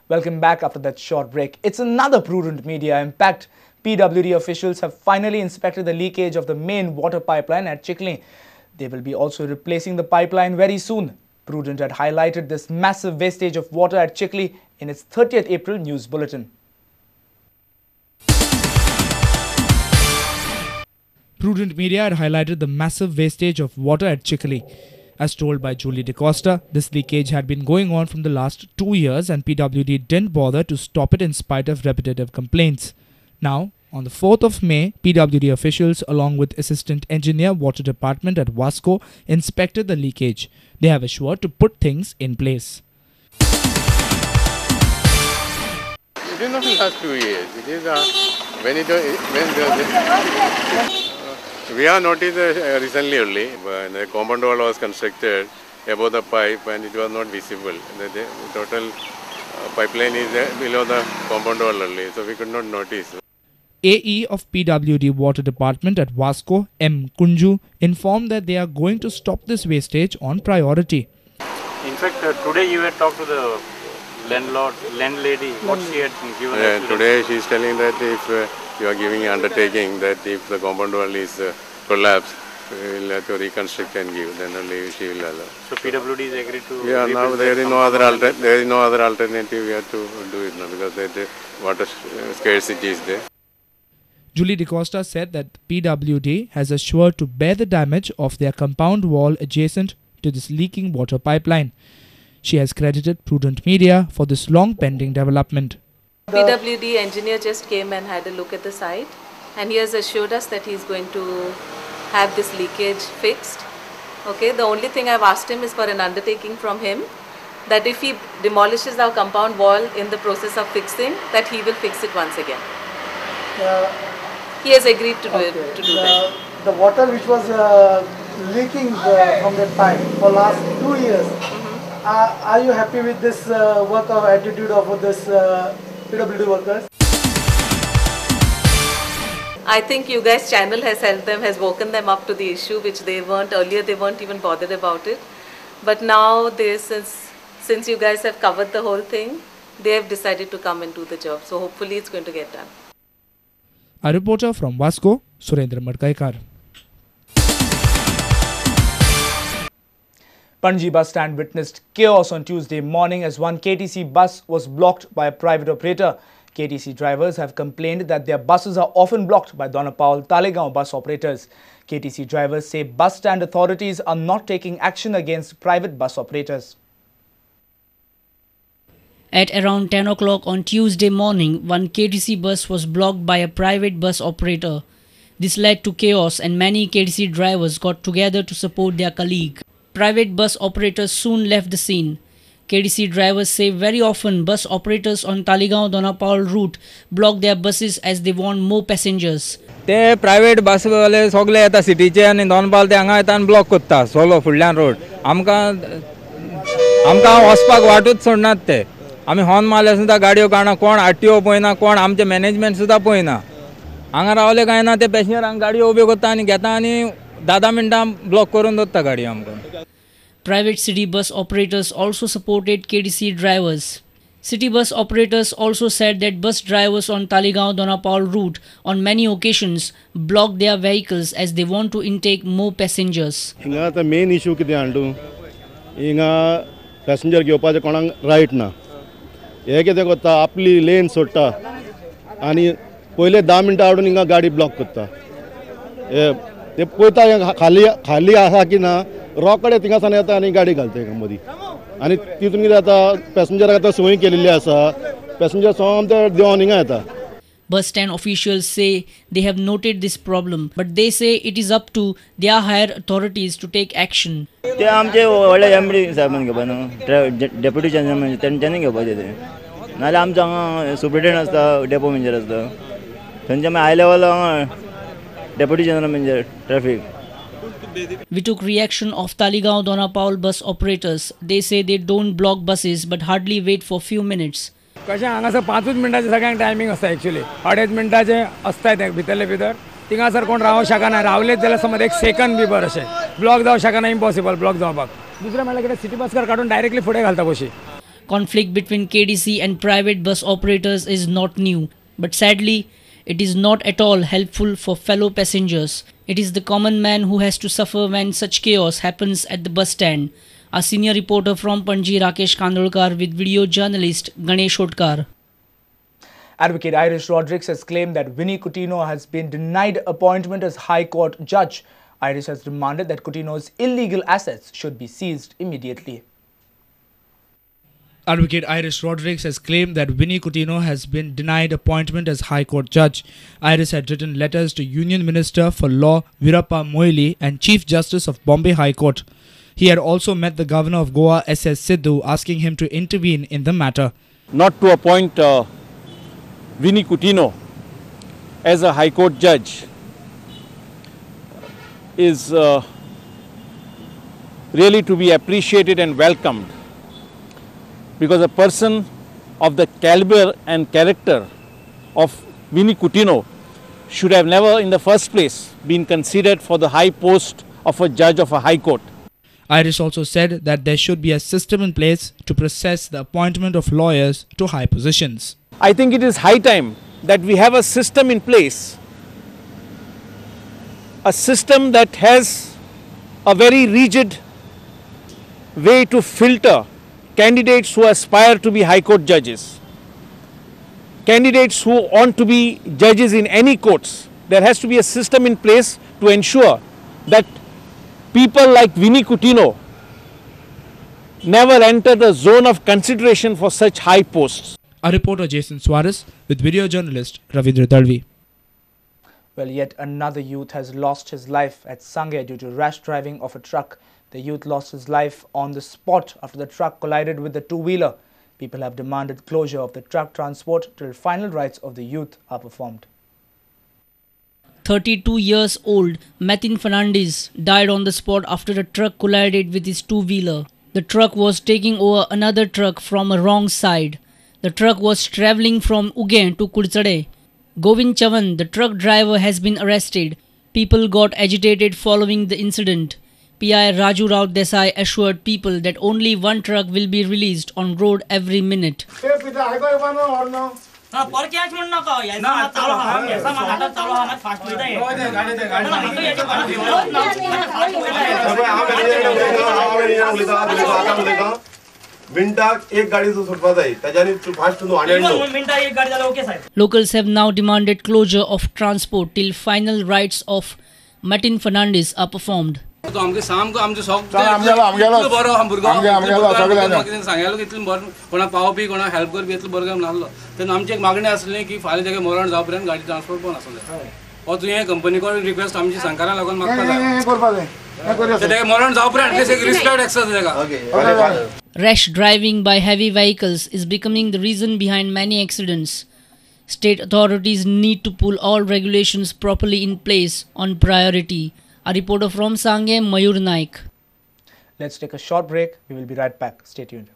Welcome back after that short break. It's another prudent media impact. PWD officials have finally inspected the leakage of the main water pipeline at Chikhli. They will be also replacing the pipeline very soon. Prudent had highlighted this massive wastage of water at Chikhli in its 30th April news bulletin. Prudent Media had highlighted the massive wastage of water at Chikhli. As told by Julie DeCosta, this leakage had been going on from the last 2 years and PWD didn't bother to stop it in spite of repetitive complaints. Now, on the 4th of May, PWD officials along with Assistant Engineer Water Department at Vasco inspected the leakage. They have assured to put things in place. It is not the last 2 years. It is we have noticed recently only when the compound wall was constructed above the pipe and it was not visible. The total pipeline is below the compound wall only, so we could not notice. AE of PWD Water Department at Vasco, M. Kunju, informed that they are going to stop this wastage on priority. In fact, today you had talked to the landlady. What she had given? Today she is telling that if you are giving undertaking that if the compound wall is collapsed, we will have to reconstruct and give. Then only she will allow. So PWD is agreed to. Yeah, now there is no other alternative. We have to do it now because the water scarcity is there. Julie DeCosta said that PWD has assured to bear the damage of their compound wall adjacent to this leaking water pipeline. She has credited Prudent Media for this long pending development. PWD engineer just came and had a look at the site, and he has assured us that he is going to have this leakage fixed. Okay, the only thing I've asked him is for an undertaking from him that if he demolishes our compound wall in the process of fixing, that he will fix it once again. He has agreed to do that. The water which was leaking from that pipe for last 2 years, are you happy with this work or attitude of this PWD workers? I think you guys' channel has helped them, has woken them up to the issue which they weren't earlier. They weren't even bothered about it. But now, since you guys have covered the whole thing, they have decided to come and do the job. So hopefully it's going to get done. A reporter from Vasco, Surendra Madkaikar. Panaji bus stand witnessed chaos on Tuesday morning as one KTC bus was blocked by a private operator. KTC drivers have complained that their buses are often blocked by Donapaul Talegaon bus operators. KTC drivers say bus stand authorities are not taking action against private bus operators. At around 10 o'clock on Tuesday morning, one KTC bus was blocked by a private bus operator. This led to chaos and many KTC drivers got together to support their colleague. Private bus operators soon left the scene. KTC drivers say very often bus operators on Talegaon-Donapaul route block their buses as they want more passengers. ते private बस वाले सगळे येता सिटीचे आनी दोनपाल ते हांगा येता आनी ब्लॉक करता सोलो फुडल्यान रोड आमकां वचपाक वाटूच सोडनात ते आमी हॉर्न मारले सुद्दां गाडयो काडना कोण आरटीओ पळयना कोण आमचे मॅनेजमेंट सुद्दां पळयना हांगा रावले काय ना ते पॅसेंजरांक गाडयो उब्यो करता आनी घेता आनी 10 मिनटां ब्लॉक करून दवरता गाडयो आमकां. Private city bus operators also supported KTC drivers. City bus operators also said that bus drivers on Talegaon-Donapaul route on many occasions block their vehicles as they want to intake more passengers. हिंगा आता main issue कितें हांडू हिंगा passenger घेवपाचे कोणाक riot ना हे कितें करता आपली लेन सोडटा आनी पयले 10 मिनटां हाडून हिंगा गाडी ब्लॉक करता ते पळयता खाली आसा की ना रोकडे थिंगासान येता आनी गाडी घालता हिंगा मदीं आनी तितून कितें जाता पॅसेंजराक आतां संवय केलेली आसा पॅसेंजर सोमते देंवन हिंगा येता. Bus stand officials say they have noted this problem, but they say it is up to their higher authorities to take action. ते आमचे व्हडले एमडी साहेबान घेवपा न्हू डेप्युटी जनरल मॅनेजर तेंच्यांनी घेवपाचें तें नाल्यार आमचो हांगा सुप्रिटेंडंट आसता डेपो मॅनेजर आसता थंयचे मागीर हाय लेवल हांगा deputy general manager traffic. We took reaction of Talegaon-Donapaul bus operators. They say they don't block buses but hardly wait for few minutes. कशें हांगासर 5 मिनटाचे सगळ्यांक टायमींग आसता एक्चुअली 2.5 मिनटाचे आसता ते भितरले भितर थिंगासर कोण रावंक शकना रावलेत जाल्यार समज 1 सेकंद बी भर अशें ब्लॉक जावंक शकना इम्पॉसिबल ब्लॉक जावपाक दुसरें म्हणल्यार कितें सिटी बसकार काडून डायरेक्टली फुडें घालता कशी. Conflict between KDC and private bus operators is not new, but sadly, it is not at all helpful for fellow passengers. It is the common man who has to suffer when such chaos happens at the bus stand. Our senior reporter from Panji, Rakesh Kandolkar, with video journalist Ganesh Otkar. Advocate Iris Rodrigues has claimed that Vinny Coutinho has been denied appointment as High Court judge. Iris has demanded that Coutinho's illegal assets should be seized immediately. Advocate Iris Rodrigues has claimed that Vinny Coutinho has been denied appointment as High Court judge. Iris had written letters to Union Minister for Law Veerappa Moily and Chief Justice of Bombay High Court. He had also met the Governor of Goa S.S. Sidhu, asking him to intervene in the matter. Not to appoint Vinny Coutinho as a High Court judge is really to be appreciated and welcomed, because a person of the caliber and character of Vinny Coutinho should have never in the first place been considered for the high post of a judge of a high court. Iris also said that there should be a system in place to process the appointment of lawyers to high positions. I think it is high time that we have a system in place, a system that has a very rigid way to filter candidates who aspire to be High Court judges, candidates who want to be judges in any courts. There has to be a system in place to ensure that people like Vinny Coutinho never enter the zone of consideration for such high posts. A reporter Jason Suarez with video journalist Ravindra Dalvi. Well, yet another youth has lost his life at Sangay due to rash driving of a truck. The youth lost his life on the spot after the truck collided with the two-wheeler. People have demanded closure of the truck transport till final rights of the youth are performed. 32 years old Matin Fernandez died on the spot after a truck collided with his two-wheeler. The truck was taking over another truck from a wrong side. The truck was travelling from Ugain to Kudsade. Govind Chavan, the truck driver, has been arrested. People got agitated following the incident. PI Raju Rao Desai assured people that only one truck will be released on road every minute. Locals have now demanded closure of transport till final rites of Matin Fernandez are performed. तो आमगे शाम को आमचे सग इतलो बरो हम भुरगो सांगलो की इतलो बरो कोणा पाव बी कोणा हेल्प कर बी इतलो बरो काम नासलो तेन आमची एक मागणी आसली की फाल्यां तेगे मरण जाव पर्यंत गाडी ट्रान्सपोर्ट पण आसले ओ तुवें कंपनी को रिक्वेस्ट आमची संकारा लागून मागता जाय तेगे मरण जाव पर्यंत एक रिस्पेक्ट एक्सेस देगा. Rash driving by heavy vehicles is becoming the reason behind many accidents. State authorities need to pull all regulations properly in place on priority. A reporter from Sangay, Mayur Naik. Let's take a short break. We will be right back. Stay tuned.